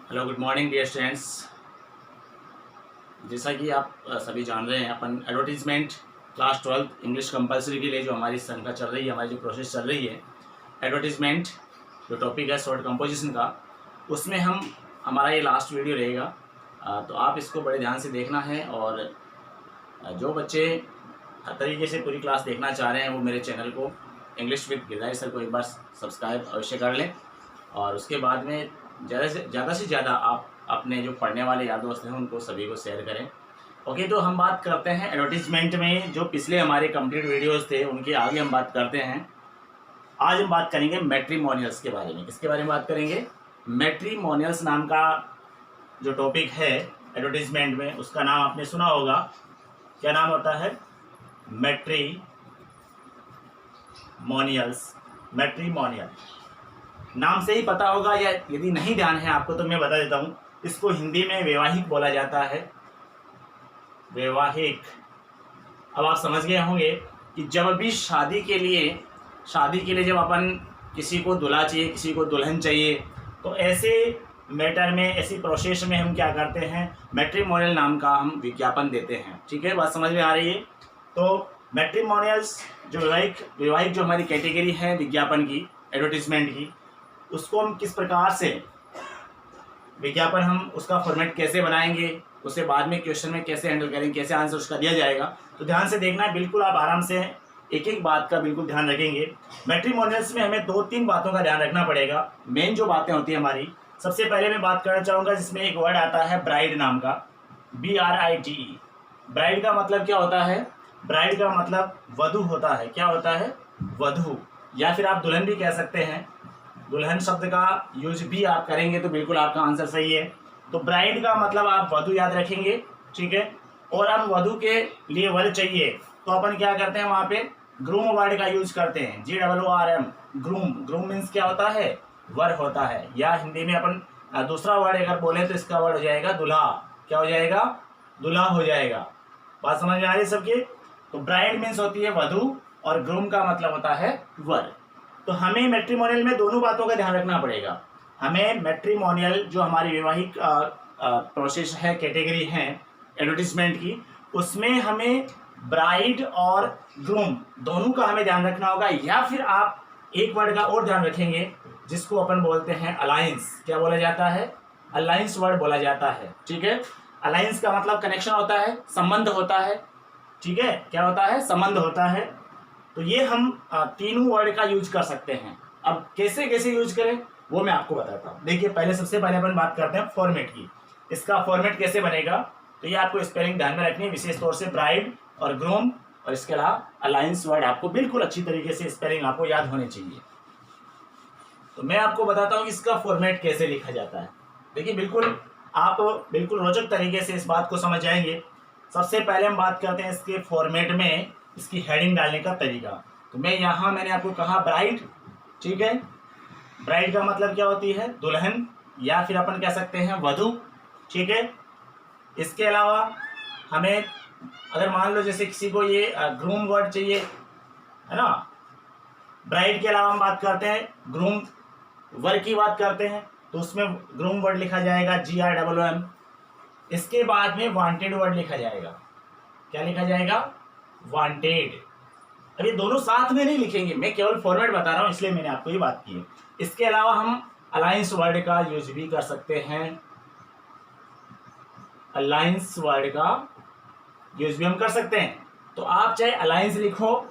Hello good morning dear students. जैसा कि आप सभी जान रहे हैं, अपन एडवर्टीजमेंट क्लास 12 इंग्लिश कंपलसरी के लिए जो हमारी संख्या चल रही है, हमारी जो प्रोसेस चल रही है, एडवर्टीजमेंट जो टॉपिक है शॉर्ट कंपोजिशन का, उसमें हमारा ये लास्ट वीडियो रहेगा। तो आप इसको बड़े ध्यान से देखना है और जो बच्चे हर तरीके से पूरी क्लास देखना चाह रहे हैं वो मेरे चैनल को इंग्लिश विद गिरधारी सर को एक बार सब्सक्राइब अवश्य कर लें। और उसके बाद में ज़्यादा से ज़्यादा आप अपने जो पढ़ने वाले यार दोस्त हैं उनको सभी को शेयर करें। ओके, तो हम बात करते हैं एडवर्टीजमेंट में जो पिछले हमारे कंप्लीट वीडियोस थे उनके आगे हम बात करते हैं। आज हम बात करेंगे मैट्रिमोनियल्स के बारे में। किसके बारे में बात करेंगे? मैट्रिमोनियल्स नाम का जो टॉपिक है एडवर्टीजमेंट में, उसका नाम आपने सुना होगा। क्या नाम होता है? मैट्रिमोनियल्स। मैट्रिमोनियल नाम से ही पता होगा, या यदि नहीं ध्यान है आपको तो मैं बता देता हूँ। इसको हिंदी में वैवाहिक बोला जाता है, वैवाहिक। अब आप समझ गए होंगे कि जब भी शादी के लिए जब अपन किसी को दूल्हा चाहिए, किसी को दुल्हन चाहिए, तो ऐसे मैटर में, ऐसी प्रोसेस में हम क्या करते हैं, मैट्रिमोनियल नाम का हम विज्ञापन देते हैं। ठीक है, बात समझ में आ रही है? तो मैट्रिमोनियल्स जो वैवाहिक जो हमारी कैटेगरी है विज्ञापन की, एडवर्टीजमेंट की, उसको हम किस प्रकार से विज्ञापन, हम उसका फॉर्मेट कैसे बनाएंगे, उसे बाद में क्वेश्चन में कैसे हैंडल करेंगे, कैसे आंसर उसका दिया जाएगा, तो ध्यान से देखना है। बिल्कुल आप आराम से एक एक बात का बिल्कुल ध्यान रखेंगे। मैट्रिमोनियल्स में हमें 2-3 बातों का ध्यान रखना पड़ेगा। मेन जो बातें होती है हमारी, सबसे पहले मैं बात करना चाहूँगा जिसमें एक वर्ड आता है ब्राइड नाम का, BRIDE। ब्राइड का मतलब क्या होता है? ब्राइड का मतलब वधू होता है। क्या होता है? वधू, या फिर आप दुल्हन भी कह सकते हैं। दुल्हन शब्द का यूज भी आप करेंगे तो बिल्कुल आपका आंसर सही है। तो ब्राइड का मतलब आप वधू याद रखेंगे। ठीक है, और अब वधू के लिए वर चाहिए तो अपन क्या करते हैं, वहाँ पे ग्रूम वर्ड का यूज करते हैं, GOORM। ग्रूम, ग्रूम मीन्स क्या होता है? वर होता है। या हिंदी में अपन दूसरा वर्ड अगर बोले तो इसका वर्ड हो जाएगा दूल्हा। क्या हो जाएगा? दूल्हा हो जाएगा। बात समझ में आ रही है सबकी? तो ब्राइड मीन्स होती है वधू और ग्रूम का मतलब होता है वर। तो हमें मैट्रिमोनियल में दोनों बातों का ध्यान रखना पड़ेगा। हमें मैट्रिमोनियल जो हमारी वैवाहिक प्रोसेस है, कैटेगरी है एडवर्टीजमेंट की, उसमें हमें ब्राइड और ग्रूम दोनों का हमें ध्यान रखना होगा। या फिर आप एक वर्ड का और ध्यान रखेंगे जिसको अपन बोलते हैं अलायंस। क्या बोला जाता है? अलायंस वर्ड बोला जाता है। ठीक है, अलायंस का मतलब कनेक्शन होता है, संबंध होता है। ठीक है, क्या होता है? संबंध होता है। तो ये हम तीनों वर्ड का यूज कर सकते हैं। अब कैसे कैसे यूज करें वो मैं आपको बताता हूँ। देखिए, सबसे पहले अपन बात करते हैं फॉर्मेट की। इसका फॉर्मेट कैसे बनेगा, तो ये आपको स्पेलिंग ध्यान में रखनी है, विशेष तौर से ब्राइड और ग्रूम, और इसके अलावा अलायंस वर्ड आपको बिल्कुल अच्छी तरीके से स्पेलिंग आपको याद होनी चाहिए। तो मैं आपको बताता हूँ इसका फॉर्मेट कैसे लिखा जाता है। देखिए, आप बिल्कुल रोचक तरीके से इस बात को समझ जाएंगे। सबसे पहले हम बात करते हैं इसके फॉर्मेट में इसकी हेडिंग डालने का तरीका। तो मैंने आपको कहा ब्राइड। ठीक है, ब्राइड का मतलब क्या होती है? दुल्हन, या फिर अपन कह सकते हैं वधू। ठीक है, इसके अलावा हमें अगर मान लो जैसे किसी को ये ग्रूम वर्ड चाहिए, है ना, ब्राइड के अलावा हम बात करते हैं ग्रूम वर की बात करते हैं, तो उसमें ग्रूम वर्ड लिखा जाएगा GROOM। इसके बाद में वांटेड वर्ड लिखा जाएगा। क्या लिखा जाएगा? वांटेड। अब ये दोनों साथ में नहीं लिखेंगे, मैं केवल फॉर्मेट बता रहा हूं, इसलिए मैंने आपको ये बात की है। इसके अलावा हम अलायंस वर्ड का यूज भी कर सकते हैं। अलायंस वर्ड का यूज भी हम कर सकते हैं। तो आप चाहे अलायंस लिखो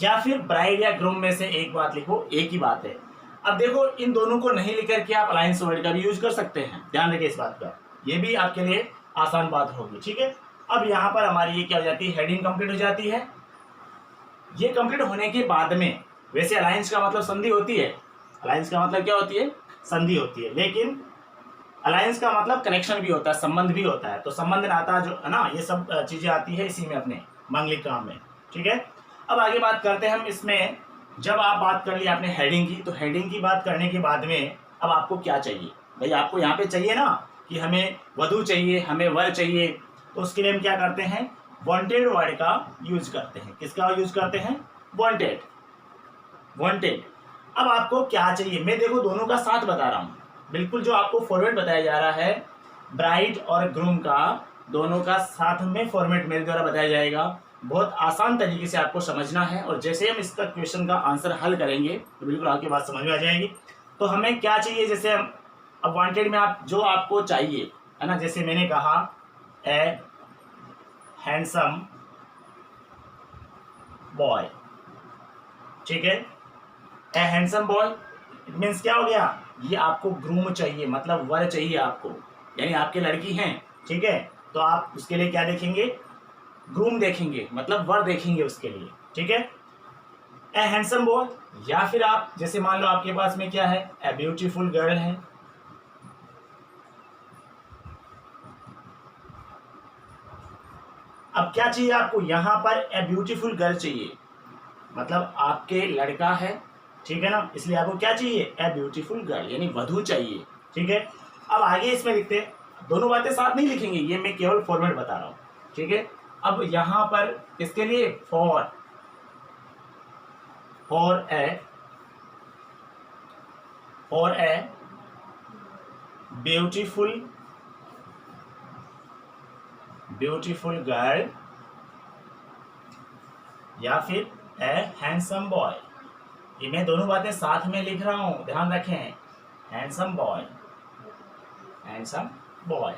या फिर ब्राइड या ग्रूम में से एक बात लिखो, एक ही बात है। अब देखो, इन दोनों को नहीं लिख करके आप अलायंस वर्ड का भी यूज कर सकते हैं। ध्यान रखिए इस बात का, ये भी आपके लिए आसान बात होगी। ठीक है, अब यहाँ पर हमारी ये क्या हो जाती है, हेडिंग कंप्लीट हो जाती है। ये कंप्लीट होने के बाद में, वैसे अलायंस का मतलब संधि होती है। अलायंस का मतलब क्या होती है? संधि होती है। लेकिन अलायंस का मतलब कनेक्शन भी होता है, संबंध भी होता है। तो संबंध नाता जो है ना, ये सब चीजें आती है इसी में, अपने मांगलिक काम में। ठीक है, अब आगे बात करते हैं हम इसमें। जब आप बात कर ली आपने हेडिंग की, तो हेडिंग की बात करने के बाद में अब आपको क्या चाहिए भाई? आपको यहाँ पे चाहिए ना कि हमें वधू चाहिए, हमें वर चाहिए। तो उसके लिए हम क्या करते हैं? वांटेड वर्ड का यूज करते हैं। किसका यूज करते हैं? वांटेड। वांटेड। अब आपको क्या चाहिए, मैं देखो दोनों का साथ बता रहा हूँ। बिल्कुल जो आपको फॉर्मेट बताया जा रहा है ब्राइड और ग्रूम का, दोनों का साथ में फॉर्मेट मेरे द्वारा बताया जाएगा। बहुत आसान तरीके से आपको समझना है, और जैसे हम इसका क्वेश्चन का आंसर हल करेंगे तो बिल्कुल आपकी बात समझ में आ जाएगी। तो हमें क्या चाहिए, जैसे हम अब वांटेड में आप जो आपको चाहिए है ना, जैसे मैंने कहा ए हैंडसम बॉय, ठीक है, ए हैंडसम बॉय, इट मीन्स क्या हो गया, ये आपको ग्रूम चाहिए, मतलब वर चाहिए आपको, यानी आपके लड़की हैं, ठीक है, तो आप उसके लिए क्या देखेंगे, ग्रूम देखेंगे, मतलब वर देखेंगे उसके लिए, ठीक है, ए हैंडसम बॉय। या फिर आप जैसे मान लो आपके पास में क्या है, ए ब्यूटीफुल गर्ल है, अब क्या चाहिए आपको, यहां पर ए ब्यूटीफुल गर्ल चाहिए, मतलब आपके लड़का है, ठीक है ना, इसलिए आपको क्या चाहिए, ए ब्यूटीफुल गर्ल, यानी वधू चाहिए, ठीक है। अब आगे इसमें लिखते हैं, दोनों बातें साथ नहीं लिखेंगे, ये मैं केवल फॉर्मेट बता रहा हूं, ठीक है। अब यहां पर इसके लिए फॉर ए ब्यूटीफुल गर्ल, या फिर ए हैंडसम बॉय, ये मैं दोनों बातें साथ में लिख रहा हूं, ध्यान रखें, हैंडसम बॉय।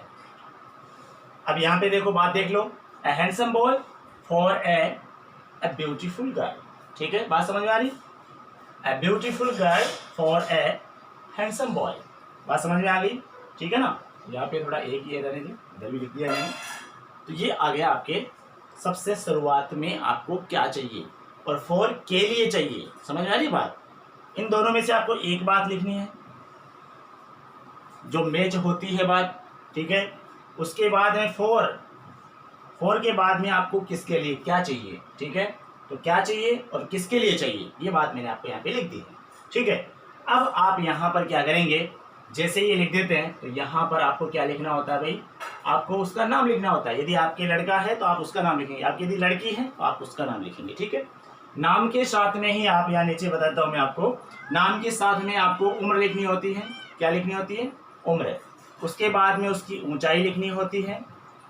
अब यहां पे देखो, बात देख लो, a handsome boy for a beautiful girl, ठीक है, बात समझ में आ रही, a beautiful girl for a handsome boy, बात समझ में आ गई, ठीक है ना। यहाँ पे थोड़ा एक ही रहने दे, इधर भी लिख दिया मैंने। तो ये आ गया आपके सबसे शुरुआत में आपको क्या चाहिए, और फॉर के लिए चाहिए, समझ में आ रही बात। इन दोनों में से आपको एक बात लिखनी है जो मैच होती है बात, ठीक है। उसके बाद में फॉर के बाद में आपको किसके लिए क्या चाहिए, ठीक है, तो क्या चाहिए और किसके लिए चाहिए, ये बात मैंने आपको यहाँ पे लिख दी है, ठीक है। अब आप यहाँ पर क्या करेंगे, जैसे ये लिख देते हैं तो यहाँ पर आपको क्या लिखना होता है भाई, आपको उसका नाम लिखना होता है। यदि आपके लड़का है तो आप उसका नाम लिखेंगे, आपकी यदि लड़की है तो आप उसका नाम लिखेंगे, ठीक है। नाम के साथ में ही आप यहाँ नीचे बताता हूँ मैं आपको, नाम के साथ में आपको उम्र लिखनी होती है, क्या लिखनी होती है, उम्र। उसके बाद में उसकी ऊंचाई लिखनी होती है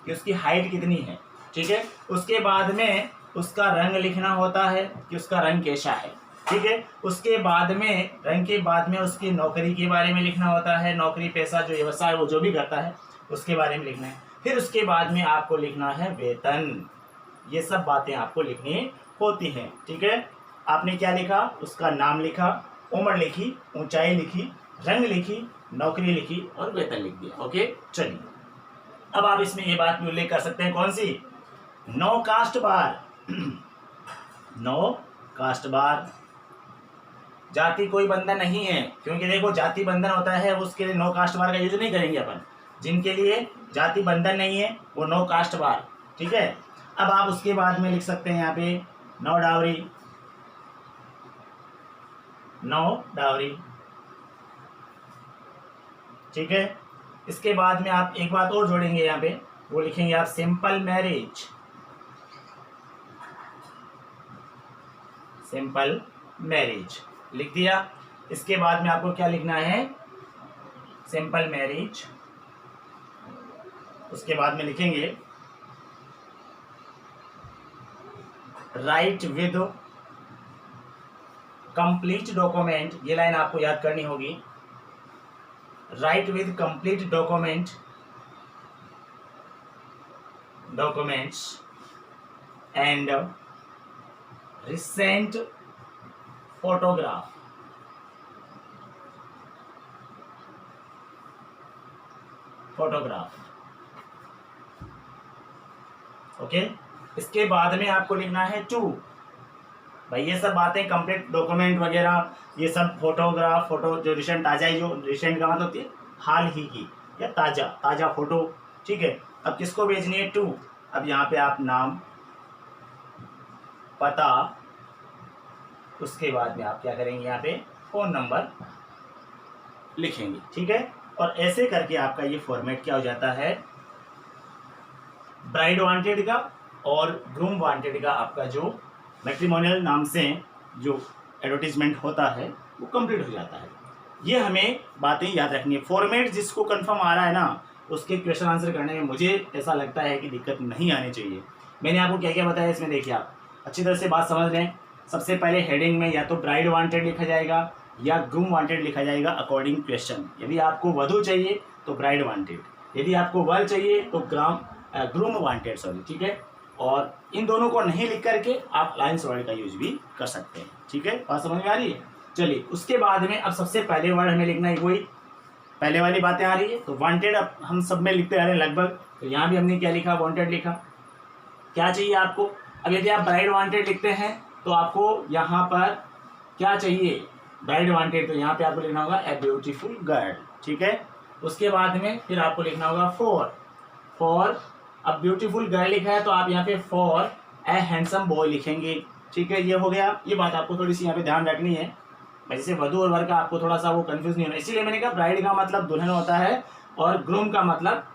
कि उसकी हाइट कितनी है, ठीक है। उसके बाद में उसका रंग लिखना होता है कि उसका रंग कैसा है, ठीक है। उसके बाद में रंग के बाद में उसकी नौकरी के बारे में लिखना होता है, नौकरी पेशा जो व्यवसाय वो जो भी करता है उसके बारे में लिखना है। फिर उसके बाद में आपको लिखना है वेतन, ये सब बातें आपको लिखनी होती हैं, ठीक है। आपने क्या लिखा, उसका नाम लिखा, उम्र लिखी, ऊंचाई लिखी, रंग लिखी, नौकरी लिखी और वेतन लिख दिया, ओके। चलिए अब आप इसमें ये बात भी उल्लेख कर सकते हैं, कौन सी, no caste bar no caste बार, जाति कोई बंधन नहीं है, क्योंकि देखो जाति बंधन होता है उसके लिए नो कास्ट बार का यूज नहीं करेंगे अपन, जिनके लिए जाति बंधन नहीं है वो नो कास्ट बार, ठीक है। अब आप उसके बाद में लिख सकते हैं यहाँ पे नो डावरी, ठीक है। इसके बाद में आप एक बात और जोड़ेंगे यहाँ पे, वो लिखेंगे आप सिंपल मैरिज, लिख दिया। इसके बाद में आपको क्या लिखना है, सिंपल मैरिज। उसके बाद में लिखेंगे राइट विद कंप्लीट डॉक्यूमेंट, ये लाइन आपको याद करनी होगी, right with complete documents and recent photograph, okay. इसके बाद में आपको लिखना है टू, भाई ये सब बातें कंप्लीट डॉक्यूमेंट वगैरह, ये सब फोटोग्राफ, फोटो जो रिसेंट ताज़ा ही, जो रिसेंट का मतलब होती है हाल ही की या ताज़ा फोटो, ठीक है। अब किसको भेजनी है, टू। अब यहाँ पे आप नाम, पता, उसके बाद में आप क्या करेंगे, यहाँ पे फ़ोन नंबर लिखेंगे, ठीक है। और ऐसे करके आपका ये फॉर्मेट क्या हो जाता है, ब्राइड वांटेड का और ग्रूम वांटेड का आपका जो मैट्रिमोनियल नाम से जो एडवर्टीजमेंट होता है वो कंप्लीट हो जाता है। ये हमें बातें याद रखनी है। फॉर्मेट जिसको कंफर्म आ रहा है ना, उसके क्वेश्चन आंसर करने में मुझे ऐसा लगता है कि दिक्कत नहीं आनी चाहिए। मैंने आपको क्या क्या बताया इसमें, देखिए आप अच्छी तरह से बात समझ लें। सबसे पहले हेडिंग में या तो ब्राइड वांटेड लिखा जाएगा या ग्रूम वांटेड लिखा जाएगा अकॉर्डिंग क्वेश्चन। यदि आपको वधू चाहिए तो ब्राइड वांटेड, यदि आपको वर चाहिए तो ग्रूम वांटेड, सॉरी, ठीक है। और इन दोनों को नहीं लिख करके आप लाइन्स वर्ड का यूज भी कर सकते हैं, ठीक है। बात समझ में आ रही है। चलिए उसके बाद में अब सबसे पहले वर्ड हमें लिखना है, वही पहले वाली बातें आ रही है। तो वांटेड अब हम सब में लिखते आ रहे हैं लगभग, तो यहाँ भी हमने क्या लिखा, वांटेड लिखा। क्या चाहिए आपको, अब यदि आप ब्राइड वांटेड लिखते हैं तो आपको यहाँ पर क्या चाहिए, ब्राइड वांटेड, तो यहाँ पे आपको लिखना होगा ए ब्यूटीफुल गर्ल, ठीक है। उसके बाद में फिर आपको लिखना होगा फॉर अब ब्यूटीफुल गर्ल लिखा है तो आप यहाँ पे फॉर ए हैंडसम बॉय लिखेंगे, ठीक है। ये हो गया। ये बात आपको थोड़ी सी यहाँ पे ध्यान रखनी है, जैसे वधू और वर का आपको थोड़ा सा वो कंफ्यूज नहीं होना, इसीलिए मैंने कहा ब्राइड का मतलब दुल्हन होता है और ग्रूम का मतलब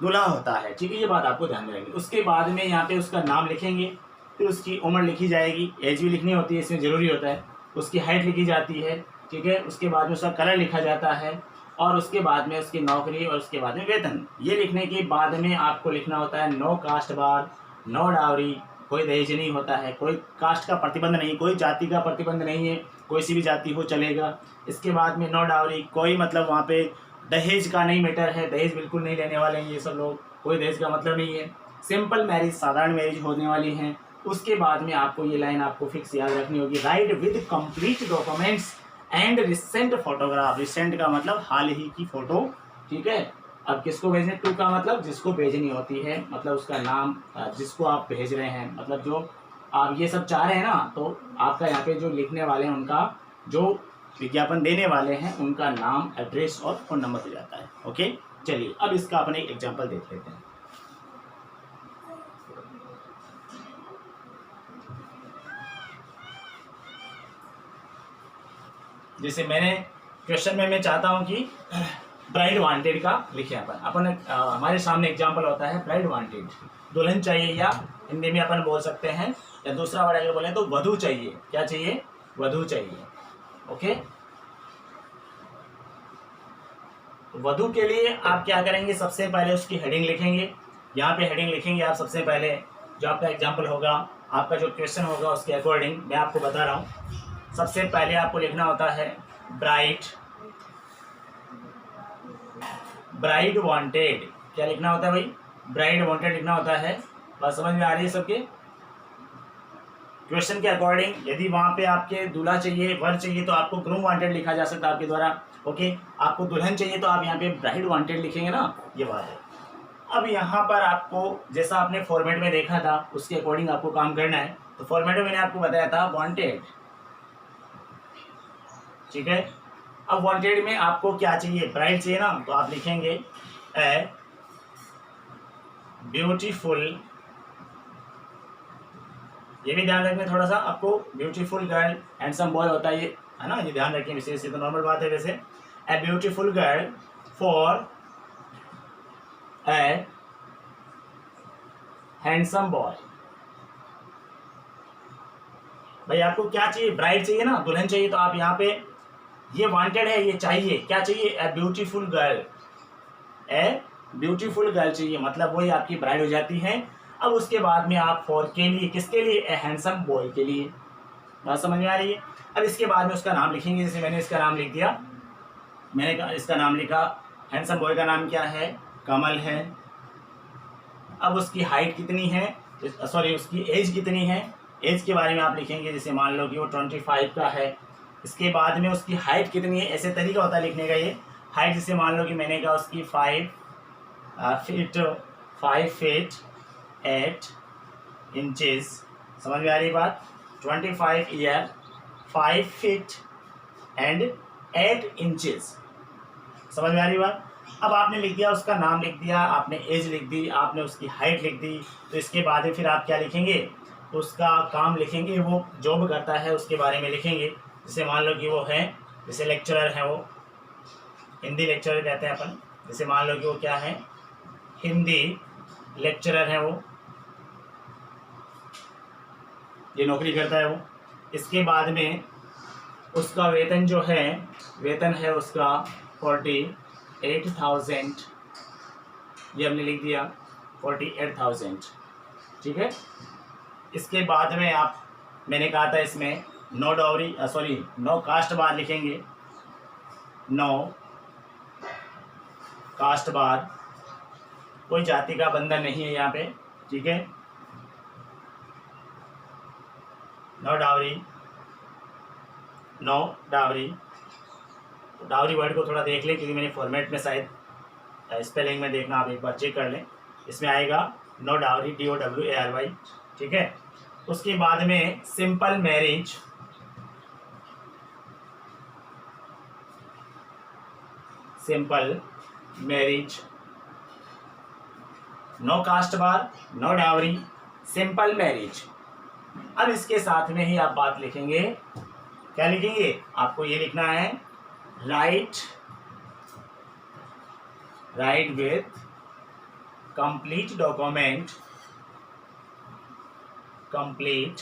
दूल्हा होता है, ठीक है। ये बात आपको ध्यान में रखनी। उसके बाद में यहाँ पे उसका नाम लिखेंगे, फिर उसकी उम्र लिखी जाएगी, एज भी लिखनी होती है, इसमें ज़रूरी होता है। उसकी हाइट लिखी जाती है, ठीक है। उसके बाद में उसका कलर लिखा जाता है, और उसके बाद में उसकी नौकरी, और उसके बाद में वेतन। ये लिखने के बाद में आपको लिखना होता है no caste bar, no dowry, कोई दहेज नहीं होता है, कोई कास्ट का प्रतिबंध नहीं, कोई जाति का प्रतिबंध नहीं है, कोई सी भी जाति हो चलेगा। इसके बाद में नो डावरी, कोई मतलब वहाँ पे दहेज का नहीं मैटर है, दहेज बिल्कुल नहीं लेने वाले हैं ये सब लोग, कोई दहेज का मतलब नहीं है। सिंपल मैरिज, साधारण मैरिज होने वाली हैं। उसके बाद में आपको ये लाइन आपको फिक्स याद रखनी होगी, right with complete documents and recent photograph. Recent का मतलब हाल ही की फोटो, ठीक है। अब किसको भेजने, टू का मतलब जिसको भेजनी होती है, मतलब उसका नाम, जिसको आप भेज रहे हैं, मतलब जो आप ये सब चाह रहे हैं ना, तो आपका यहाँ पे जो लिखने वाले हैं उनका, जो विज्ञापन देने वाले हैं उनका नाम, एड्रेस और फोन नंबर हो जाता है, ओके। चलिए अब इसका अपने एग्जांपल देख लेते हैं। जैसे मैंने क्वेश्चन में मैं चाहता हूं कि ब्राइड वांटेड का लिखे अपन हमारे सामने एग्जांपल होता है ब्राइड वांटेड, दुल्हन चाहिए, या हिंदी में अपन बोल सकते हैं, या दूसरा वर्ड अगर बोले तो वधू चाहिए। क्या चाहिए, वधू चाहिए, ओके। वधू के लिए आप क्या करेंगे, सबसे पहले उसकी हेडिंग लिखेंगे। यहाँ पे हेडिंग लिखेंगे आप सबसे पहले, जो आपका एग्जाम्पल होगा, आपका जो क्वेश्चन होगा उसके अकॉर्डिंग मैं आपको बता रहा हूँ। सबसे पहले आपको लिखना होता है ब्राइड वांटेड। क्या लिखना होता है भाई, ब्राइड वांटेड लिखना होता है। बात समझ में आ रही है सबके, क्वेश्चन के अकॉर्डिंग। यदि वहाँ पे आपके दूल्हा चाहिए, वर चाहिए, तो आपको ग्रूम वांटेड लिखा जा सकता है आपके द्वारा, ओके। आपको दुल्हन चाहिए तो आप यहाँ पे ब्राइड वांटेड लिखेंगे ना, ये बात है। अब यहाँ पर आपको जैसा आपने फॉर्मेट में देखा था उसके अकॉर्डिंग आपको काम करना है। तो फॉर्मेट में मैंने आपको बताया था वांटेड, ठीक है। अब वांटेड में आपको क्या चाहिए, ब्राइड चाहिए ना, तो आप लिखेंगे ए ब्यूटीफुल, ये भी ध्यान रखना थोड़ा सा आपको, ब्यूटीफुल गर्ल हैंडसम बॉय होता है ये, है ना, ये ध्यान रखिए। विशेष से तो नॉर्मल बात है वैसे। ए beautiful girl for a handsome boy. भाई आपको क्या चाहिए, ब्राइड चाहिए ना, दुल्हन चाहिए, तो आप यहाँ पे ये वांटेड है, ये चाहिए, क्या चाहिए, ए ब्यूटीफुल गर्ल, ए ब्यूटीफुल गर्ल चाहिए, मतलब वही आपकी ब्राइड हो जाती है। अब उसके बाद में आप फॉर के लिए, किसके लिए, ए हैंडसम बॉय के लिए। बात समझ में आ रही है। अब इसके बाद में उसका नाम लिखेंगे, जैसे मैंने इसका नाम लिख दिया, मैंने इसका नाम लिखा, हैंडसम बॉय का नाम क्या है, कमल है। अब उसकी हाइट कितनी है, सॉरी उसकी एज कितनी है, एज के बारे में आप लिखेंगे, जैसे मान लो कि वो 25 का है। इसके बाद में उसकी हाइट कितनी है, ऐसे तरीका होता है लिखने का ये हाइट, जैसे मान लो कि मैंने कहा उसकी 5 फीट 8 इंचेस। समझ में आ रही बात, 25 ईयर 5 फीट एंड 8 इंचेस। समझ में आ रही बात। अब आपने लिख दिया, उसका नाम लिख दिया, आपने एज लिख दी, आपने उसकी हाइट लिख दी। तो इसके बाद में फिर आप क्या लिखेंगे, उसका काम लिखेंगे, वो जॉब करता है उसके बारे में लिखेंगे। जैसे मान लो कि वो है, जैसे लेक्चरर है, वो हिंदी लेक्चरर कहते हैं अपन। जैसे मान लो कि वो क्या है, हिंदी लेक्चरर है, वो ये नौकरी करता है वो। इसके बाद में उसका वेतन जो है, वेतन है उसका 48,000, ये हमने लिख दिया 48,000, ठीक है। इसके बाद में आप, मैंने कहा था इसमें no dowry, sorry no caste bar लिखेंगे, नो कास्ट बार, कोई जाति का बंधन नहीं है यहाँ पे, ठीक है। No dowry, no dowry. तो डाउरी वर्ड को थोड़ा देख लें, क्योंकि मैंने फॉर्मेट में शायद स्पेलिंग में देखना, आप एक बार चेक कर लें। इसमें आएगा नो डाउरी, DOWARY, ठीक है। उसके बाद में simple marriage, simple marriage, no caste bar, no dowry, simple marriage. अब इसके साथ में ही आप बात लिखेंगे, क्या लिखेंगे, आपको ये लिखना है right with complete document, complete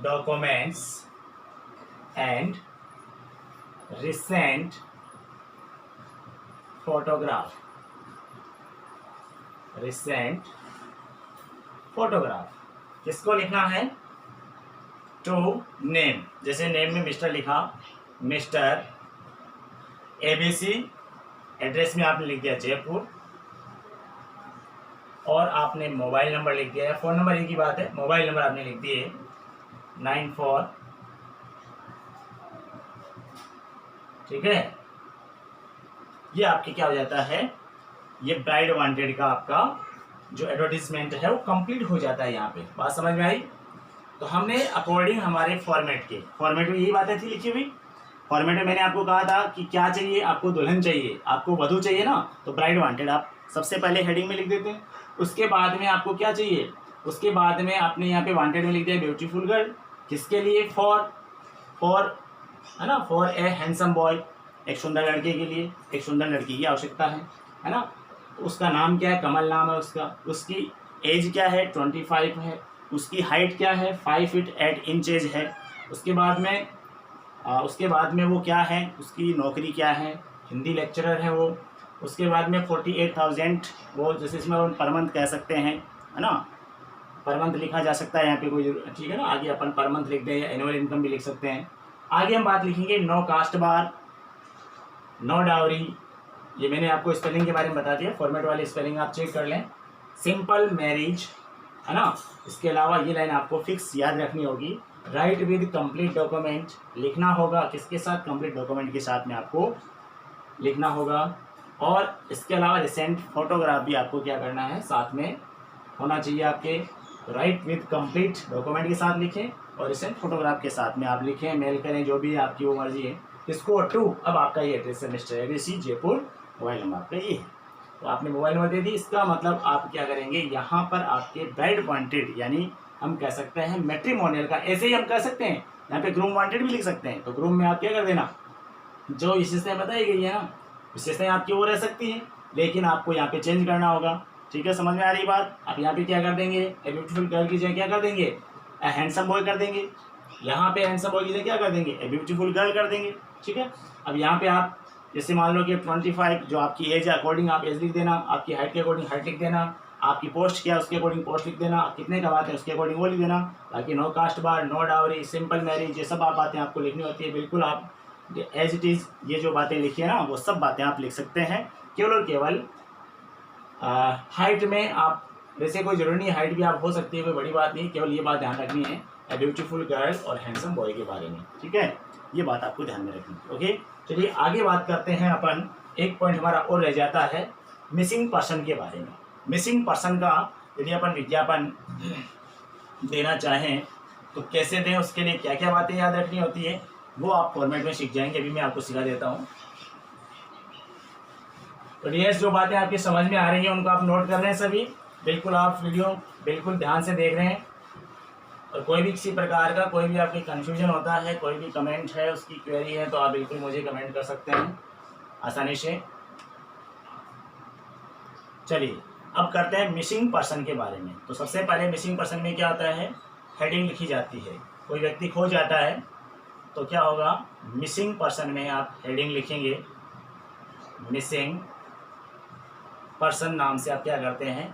documents and recent photograph, recent photograph. किसको लिखना है, टू नेम, जैसे नेम में मिस्टर लिखा, मिस्टर ABC, एड्रेस में आपने लिख दिया जयपुर, और आपने मोबाइल नंबर लिख दिया है, फ़ोन नंबर एक ही बात है, मोबाइल नंबर आपने लिख दिए 94, ठीक है। ये आपके क्या हो जाता है, ये ब्राइड वांटेड का आपका जो एडवर्टीजमेंट है वो कंप्लीट हो जाता है। यहाँ पे बात समझ में आई। तो हमने अकॉर्डिंग हमारे फॉर्मेट में यही बातें थी लिखी हुई। फॉर्मेट में मैंने आपको कहा था कि क्या चाहिए, आपको दुल्हन चाहिए, आपको वधू चाहिए ना, तो ब्राइड वांटेड आप सबसे पहले हेडिंग में लिख देते हैं। उसके बाद में आपको क्या चाहिए, उसके बाद में आपने यहाँ पे वांटेड में लिख दिया ब्यूटीफुल गर्ल, किसके लिए, फॉर है ना, फॉर ए हैंडसम बॉय, एक सुंदर लड़के के लिए, एक सुंदर लड़की की आवश्यकता है ना। उसका नाम क्या है, कमल नाम है उसका, उसकी एज क्या है, 25 है, उसकी हाइट क्या है, 5 फीट 8 इंचेज है। उसके बाद में वो क्या है, उसकी नौकरी क्या है, हिंदी लेक्चरर है वो। उसके बाद में 48,000 वो, जैसे इसमें पर मंथ कह सकते हैं, है ना, पर मंथ लिखा जा सकता है यहाँ पे, कोई ठीक है ना। आगे अपन पर मंथ लिख दें या एनुअल इनकम भी लिख सकते हैं। आगे हम बात लिखेंगे no caste bar, no dowry, ये मैंने आपको स्पेलिंग के बारे में बता दिया, फॉर्मेट वाली स्पेलिंग आप चेक कर लें। सिंपल मैरिज, है ना। इसके अलावा ये लाइन आपको फिक्स याद रखनी होगी, राइट विद कंप्लीट डॉक्यूमेंट लिखना होगा, किसके साथ, कंप्लीट डॉक्यूमेंट के साथ में आपको लिखना होगा। और इसके अलावा रिसेंट फोटोग्राफ भी आपको क्या करना है, साथ में होना चाहिए आपके। राइट विद कंप्लीट डॉक्यूमेंट के साथ लिखें और रिसेंट फोटोग्राफ के साथ में आप लिखें, मेल करें, जो भी आपकी वो मर्जी है। इसको टू, अब आपका ये एड्रेस है mister ABC Jaipur, mobile number आपका ये है, तो आपने मोबाइल नंबर दे दी। इसका मतलब आप क्या करेंगे, यहाँ पर आपके ब्राइड वांटेड, यानी हम कह सकते हैं मैट्रिमोनियल का, ऐसे ही हम कह सकते हैं, यहाँ पे ग्रूम वांटेड भी लिख सकते हैं। तो ग्रूम में आप क्या कर देना, जो विशेषताएं बताई गई है ना, विशेषताएं आपकी वो रह सकती हैं, लेकिन आपको यहाँ पे चेंज करना होगा, ठीक है। समझ में आ रही बात। आप यहाँ पे क्या कर देंगे, ए ब्यूटीफुल गर्ल की जगह क्या कर देंगे, ए हैंडसम बॉय कर देंगे। यहाँ पे हैंडसम बॉय की जगह क्या कर देंगे, ए ब्यूटीफुल गर्ल कर देंगे, ठीक है। अब यहाँ पे आप जैसे मान लो कि 25 जो आपकी एज है, अकॉर्डिंग आप एज लिख देना, आपकी हाइट के अकॉर्डिंग हाइट लिख देना, आपकी पोस्ट क्या है उसके अकॉर्डिंग पोस्ट लिख देना, आप कितने कमाते हैं उसके अकॉर्डिंग वो लिख देना। बाकी no caste bar, no dowry, simple marriage, ये सब आप बातें आपको लिखनी होती है। बिल्कुल आप एज इट इज़ ये जो बातें लिखी है ना, वो सब बातें आप लिख सकते हैं। केवल और केवल हाइट में आप, वैसे कोई जरूरी नहीं, हाइट भी आप हो सकती है, कोई बड़ी बात नहीं, केवल ये बात ध्यान रखनी है ए ब्यूटीफुल गर्ल और हैंडसम बॉय के बारे में, ठीक है। ये बात आपको ध्यान में रखनी है, ओके। चलिए आगे बात करते हैं अपन। एक पॉइंट हमारा और रह जाता है मिसिंग पर्सन के बारे में। मिसिंग पर्सन का यदि अपन विज्ञापन देना चाहें तो कैसे दें, उसके लिए क्या क्या बातें याद रखनी होती है, वो आप फॉर्मेट में सीख जाएंगे। अभी मैं आपको सिखा देता हूँ। तो डियर्स, जो बातें आपकी समझ में आ रही हैं उनको आप नोट कर रहे हैं सभी, बिल्कुल आप वीडियो बिल्कुल ध्यान से देख रहे हैं। और कोई भी किसी प्रकार का कोई भी आपकी कन्फ्यूजन होता है, कोई भी कमेंट है, उसकी क्वेरी है, तो आप बिल्कुल मुझे कमेंट कर सकते हैं आसानी से। चलिए अब करते हैं मिसिंग पर्सन के बारे में। तो सबसे पहले मिसिंग पर्सन में क्या होता है, हेडिंग लिखी जाती है। कोई व्यक्ति खो जाता है, तो क्या होगा, मिसिंग पर्सन में आप हेडिंग लिखेंगे, मिसिंग पर्सन नाम से आप क्या करते हैं,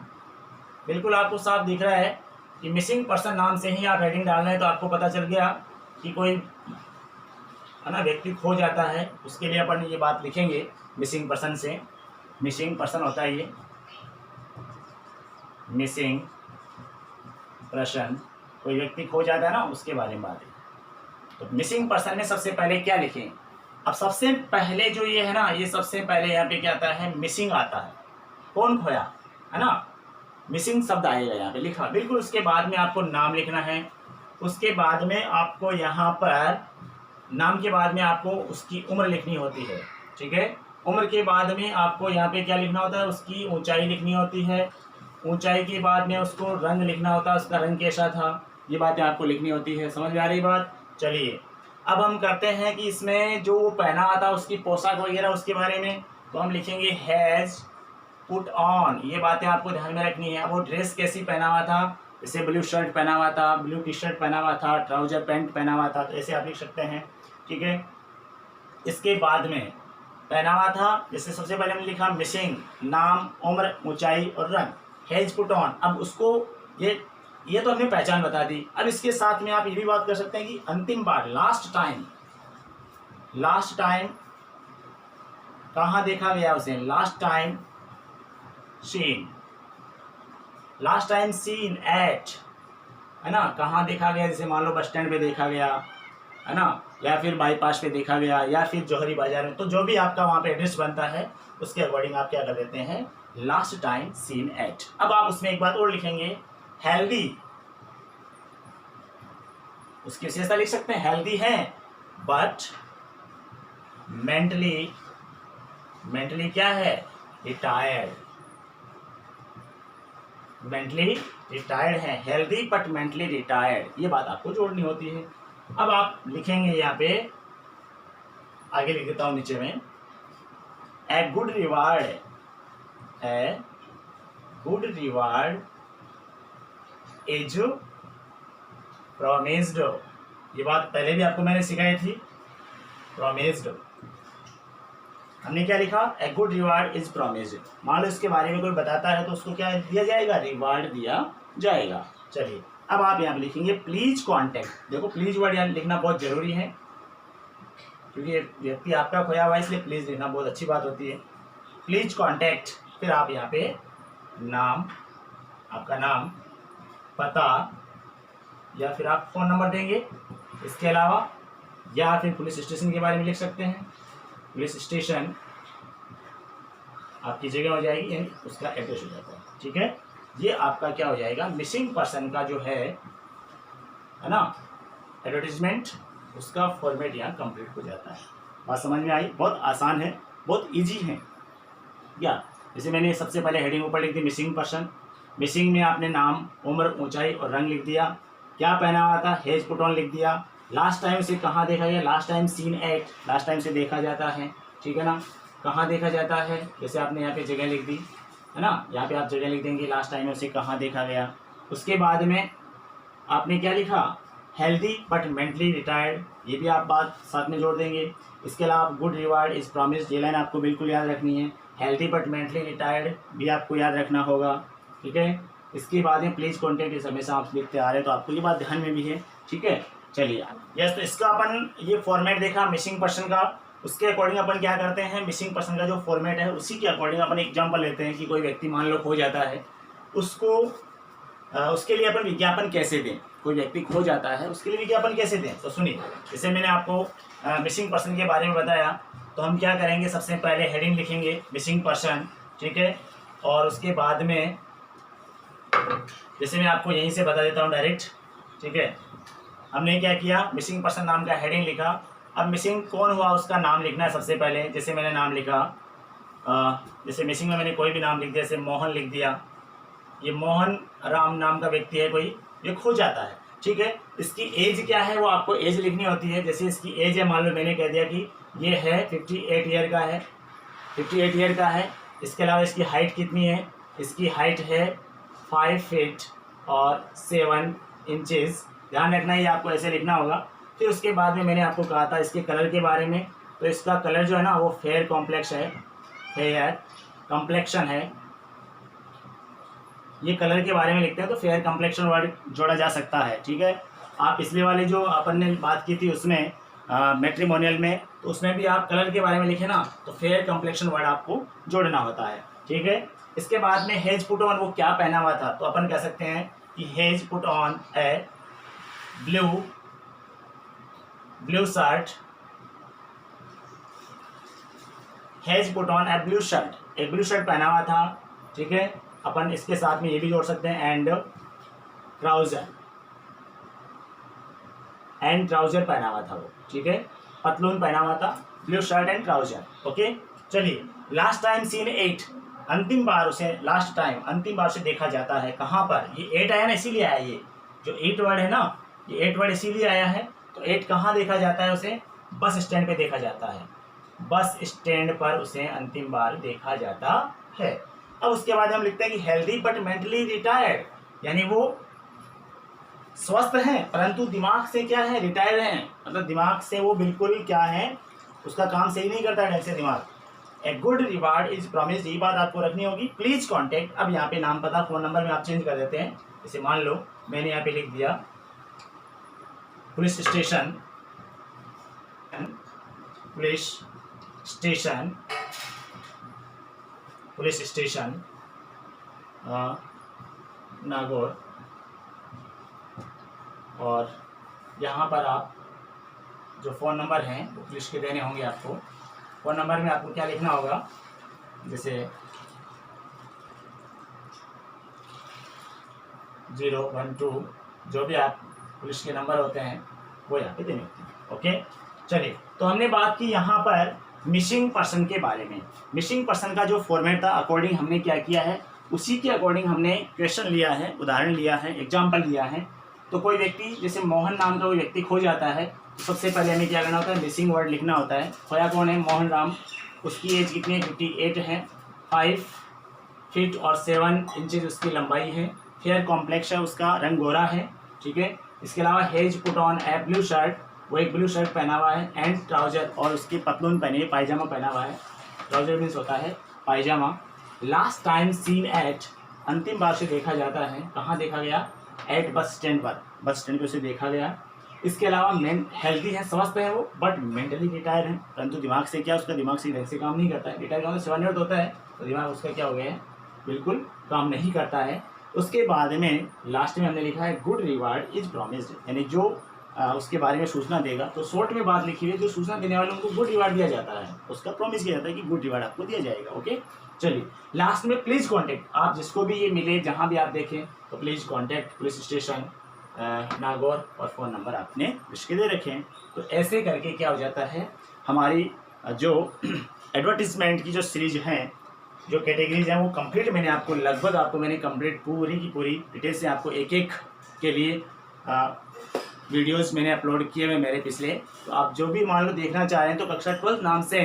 बिल्कुल आपको साफ दिख रहा है कि मिसिंग पर्सन नाम से ही आप हेडिंग डाल रहे हैं, तो आपको पता चल गया कि कोई है ना व्यक्ति खो जाता है, उसके लिए अपन ये बात लिखेंगे मिसिंग पर्सन से। मिसिंग पर्सन होता है ये, मिसिंग पर्सन, कोई व्यक्ति खो जाता है ना, उसके बारे में बात है। तो मिसिंग पर्सन में सबसे पहले क्या लिखें, अब सबसे पहले जो ये है ना, ये सबसे पहले यहाँ पे क्या आता है, मिसिंग आता है, कौन खोया, है ना, मिसिंग शब्द आएगा यहाँ पे लिखा, बिल्कुल। उसके बाद में आपको नाम लिखना है, उसके बाद में आपको यहाँ पर नाम के बाद में आपको उसकी उम्र लिखनी होती है, ठीक है। उम्र के बाद में आपको यहाँ पे क्या लिखना होता है, उसकी ऊंचाई लिखनी होती है, ऊंचाई के बाद में उसको रंग लिखना होता है, उसका रंग कैसा था, ये बातें आपको लिखनी होती है। समझ में आ रही बात। चलिए अब हम करते हैं कि इसमें जो पहना हुआ था उसकी पोशाक वगैरह उसके बारे में, तो हम लिखेंगे हैज़ पुट ऑन, ये बातें आपको ध्यान में रखनी है। वो ड्रेस कैसी पहना हुआ था, जैसे ब्लू शर्ट पहना हुआ था, ब्लू टी शर्ट पहना हुआ था, ट्राउजर पैंट पहना हुआ था, तो ऐसे आप लिख सकते हैं, ठीक है। इसके बाद में पहना हुआ था, जैसे सबसे पहले हमने लिखा मिसिंग, नाम, उम्र, ऊंचाई और रंग, हैज पुट ऑन। अब उसको ये तो हमने पहचान बता दी। अब इसके साथ में आप ये भी बात कर सकते हैं कि अंतिम बार, लास्ट टाइम कहाँ देखा गया उसे, लास्ट टाइम सीन एट, है ना, कहाँ देखा गया, जैसे मान लो बस स्टैंड पे देखा गया, है ना, या फिर बाईपास पे देखा गया, या फिर जौहरी बाजार में, तो जो भी आपका वहाँ पे एड्रेस बनता है उसके अकॉर्डिंग आप क्या कर देते हैं, लास्ट टाइम सीन एट। अब आप उसमें एक बात और लिखेंगे, हेल्दी, उसकी विशेषता लिख सकते हैं, हेल्दी है बट मेंटली क्या है, रिटायर्ड, मेंटली रिटायर्ड है, हेल्दी बट मेंटली रिटायर्ड, ये बात आपको जोड़नी होती है। अब आप लिखेंगे यहाँ पे, आगे लिख देता हूँ नीचे में, a good reward is promised, ये बात पहले भी आपको मैंने सिखाई थी, प्रॉमिस्ड। हमने क्या लिखा, a good reward is promised. मान लो इसके बारे में कोई बताता है तो उसको क्या दिया जाएगा, रिवार्ड दिया जाएगा। चलिए अब आप यहाँ पे लिखेंगे प्लीज कॉन्टेक्ट। देखो प्लीज वर्ड यहाँ लिखना बहुत जरूरी है, क्योंकि व्यक्ति आपका खोया हुआ है, इसलिए प्लीज लिखना बहुत अच्छी बात होती है। प्लीज कॉन्टेक्ट, फिर आप यहाँ पे नाम, आपका नाम, पता, या फिर आप फ़ोन नंबर देंगे। इसके अलावा या फिर पुलिस स्टेशन के बारे में लिख सकते हैं, पुलिस स्टेशन आपकी जगह हो जाएगी, यानी उसका एड्रेस हो जाता है, ठीक है। ये आपका क्या हो जाएगा, मिसिंग पर्सन का जो है ना एडवर्टीजमेंट, उसका फॉर्मेट यहाँ कंप्लीट हो जाता है। बात समझ में आई, बहुत आसान है, बहुत इजी है। या जैसे मैंने सबसे पहले हेडिंग ऊपर लिख दी मिसिंग पर्सन, मिसिंग में आपने नाम, उम्र, ऊंचाई और रंग लिख दिया, क्या पहना हुआ था, हेज पुट ऑन लिख दिया, लास्ट टाइम से कहाँ देखा गया, last time seen at, last time से देखा जाता है, ठीक है ना, कहाँ देखा जाता है, जैसे आपने यहाँ पे जगह लिख दी, है ना, यहाँ पे आप जगह लिख देंगे, लास्ट टाइम उसे कहाँ देखा गया। उसके बाद में आपने क्या लिखा, हेल्दी बट मेंटली रिटायर्ड, ये भी आप बात साथ में जोड़ देंगे। इसके अलावा गुड रिवार्ड इज प्रॉमिस्ड, ये लाइन आपको बिल्कुल याद रखनी है। हेल्दी बट मेंटली रिटायर्ड भी आपको याद रखना होगा, ठीक है। इसके बाद में प्लीज कॉन्टेक्ट, इस हमेशा आप लिखते आ रहे हैं, तो आपको ये बात ध्यान में भी है, ठीक है। चलिए यस, तो इसका अपन ये फॉर्मेट देखा मिसिंग पर्सन का, उसके अकॉर्डिंग अपन क्या करते हैं, मिसिंग पर्सन का जो फॉर्मेट है उसी के अकॉर्डिंग अपन एग्जांपल लेते हैं कि कोई व्यक्ति मान लो खो जाता है, उसको उसके लिए अपन विज्ञापन कैसे दें, कोई व्यक्ति खो जाता है उसके लिए विज्ञापन कैसे दें। तो सुनिए, जैसे मैंने आपको मिसिंग पर्सन के बारे में बताया, तो हम क्या करेंगे, सबसे पहले हेडिंग लिखेंगे मिसिंग पर्सन, ठीक है। और उसके बाद में जैसे मैं आपको यहीं से बता देता हूँ डायरेक्ट, ठीक है। हमने क्या किया, मिसिंग पर्सन नाम का हेडिंग लिखा। अब मिसिंग कौन हुआ उसका नाम लिखना है सबसे पहले। जैसे मैंने नाम लिखा, जैसे मिसिंग में मैंने कोई भी नाम लिख दिया, जैसे मोहन लिख दिया, ये मोहन राम नाम का व्यक्ति है कोई, ये खो जाता है, ठीक है। इसकी एज क्या है वो आपको एज लिखनी होती है। जैसे इसकी एज है, मान लो मैंने कह दिया कि ये है 58 ईयर का है, 58 ईयर का है। इसके अलावा इसकी हाइट कितनी है, इसकी हाइट है 5 फीट और 7 इंचेस। ध्यान रखना, ये आपको ऐसे लिखना होगा फिर उसके बाद में मैंने आपको कहा था इसके कलर के बारे में, तो इसका कलर जो है ना वो फेयर कॉम्प्लेक्स है, फेयर कॉम्प्लेक्शन है। ये कलर के बारे में लिखते हैं तो फेयर कॉम्प्लेक्शन वर्ड जोड़ा जा सकता है, ठीक है। आप पिछले वाले जो अपन ने बात की थी उसमें मैट्रिमोनियल में, तो उसमें भी आप कलर के बारे में लिखे ना तो फेयर कॉम्प्लेक्शन वर्ड आपको जोड़ना होता है, ठीक है। इसके बाद में हेज पुट ऑन, वो क्या पहना हुआ था, तो अपन कह सकते हैं कि hedge put on A blue shirt, hedge put on A blue shirt, एक ब्लू शर्ट पहना हुआ था, ठीक है। अपन इसके साथ में ये भी जोड़ सकते हैं एंड ट्राउजर पहना हुआ था वो, ठीक है। पतलून पहना हुआ था, blue shirt and trouser, okay. चलिए, लास्ट टाइम सीन 8, अंतिम बार उसे लास्ट टाइम अंतिम बार से देखा जाता है कहाँ पर, ये 8 आया ना इसीलिए आया, ये जो 8 वर्ड है ना, ये 8 वर्ड इसीलिए आया है। तो 8 कहाँ देखा जाता है, उसे बस स्टैंड पे देखा जाता है, बस स्टैंड पर उसे अंतिम बार देखा जाता है। अब उसके बाद हम लिखते हैं कि हेल्दी बट मेंटली रिटायर्ड, यानी वो स्वस्थ हैं परंतु दिमाग से क्या है, रिटायर्ड हैं, मतलब दिमाग से वो बिल्कुल क्या है, उसका काम सही नहीं करता ढंग से दिमाग। A good reward is promised, ये बात आपको रखनी होगी। प्लीज कॉन्टेक्ट, अब यहाँ पे नाम पता फ़ोन नंबर में आप चेंज कर देते हैं। जैसे मान लो मैंने यहाँ पे लिख दिया पुलिस स्टेशन नागौर, और यहाँ पर आप जो फ़ोन नंबर हैं वो पुलिस के देने होंगे आपको। फ़ोन नंबर में आपको क्या लिखना होगा, जैसे 012, जो भी आप पुलिस के नंबर होते हैं वो यहाँ पे देने होते हैं, ओके। चलिए, तो हमने बात की यहाँ पर मिसिंग पर्सन के बारे में। मिसिंग पर्सन का जो फॉर्मेट था अकॉर्डिंग हमने क्या किया है, उसी के अकॉर्डिंग हमने क्वेश्चन लिया है, उदाहरण लिया है, एग्जाम्पल लिया है। तो कोई व्यक्ति, जैसे मोहन नाम का कोई व्यक्ति खो जाता है, तो सबसे पहले हमें क्या करना होता है, मिसिंग वर्ड लिखना होता है। खोया कौन है, मोहन राम, उसकी एज कितनी है, 58 है, 5 फीट और 7 इंचेज उसकी लंबाई है, फेयर कॉम्प्लेक्स है, उसका रंग गोरा है, ठीक है। इसके अलावा hedge put on A blue shirt, वो एक ब्लू शर्ट पहना हुआ है, एंड ट्राउजर, और उसकी पतलून पहनी है, पायजामा पहना हुआ है। ट्राउजर मीन्स होता है पायजामा। लास्ट टाइम सीन एट, अंतिम बार से देखा जाता है, कहाँ देखा गया, एट बस स्टैंड पर, बस स्टैंड पर उसे देखा गया। इसके अलावा मेन हेल्दी है, स्वस्थ है वो, बट मेंटली रिटायर है, परंतु दिमाग से क्या, उसका दिमाग से ढंग से काम नहीं करता है। रिटायर का 7 ईयर होता है, तो दिमाग उसका क्या हो गया है, बिल्कुल काम नहीं करता है। उसके बाद में लास्ट में हमने लिखा है गुड रिवार्ड इज प्रॉमिस्ड, यानी जो उसके बारे में सूचना देगा, तो शॉर्ट में बात लिखी हुई है, जो सूचना देने वाले उनको गुड रिवार्ड दिया जाता है, उसका प्रॉमिस किया जाता है कि गुड रिवार्ड आपको दिया जाएगा, ओके। चलिए, लास्ट में प्लीज़ कॉन्टैक्ट, आप जिसको भी ये मिले, जहाँ भी आप देखें, तो please contact police station Nagaur, और फ़ोन नंबर आपने इसके दे रखें। तो ऐसे करके क्या हो जाता है, हमारी जो एडवर्टीजमेंट की जो सीरीज हैं, जो कैटेगरीज हैं, वो कंप्लीट मैंने आपको लगभग आपको मैंने कंप्लीट पूरी की पूरी डिटेल से आपको एक एक के लिए वीडियोस मैंने अपलोड किए हुए मेरे पिछले। तो आप जो भी मान लो देखना चाह रहे हैं, तो कक्षा 12 नाम से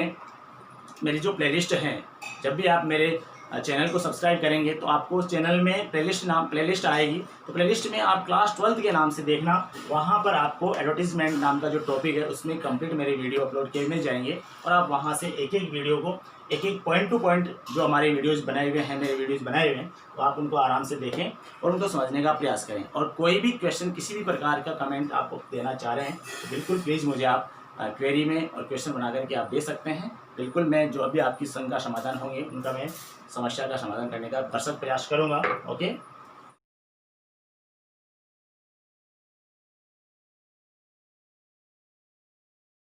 मेरी जो प्लेलिस्ट हैं, जब भी आप मेरे चैनल को सब्सक्राइब करेंगे तो आपको उस चैनल में प्लेलिस्ट आएगी। तो प्लेलिस्ट में आप क्लास 12 के नाम से देखना, वहाँ पर आपको एडवर्टीजमेंट नाम का जो टॉपिक है उसमें कंप्लीट मेरे वीडियो अपलोड किए मिल जाएंगे, और आप वहाँ से एक एक वीडियो को एक एक पॉइंट टू पॉइंट जो हमारे वीडियोस बनाए हुए हैं, मेरे वीडियोस बनाए हुए हैं, तो आप उनको आराम से देखें और उनको समझने का प्रयास करें। और कोई भी क्वेश्चन, किसी भी प्रकार का कमेंट आप देना चाह रहे हैं, तो बिल्कुल प्लीज़ मुझे आप क्वेरी में और क्वेश्चन बना करके आप दे सकते हैं। बिल्कुल मैं जो अभी आपकी शंका समाधान होंगे उनका मैं समस्या का समाधान करने का भरसक प्रयास करूँगा, ओके।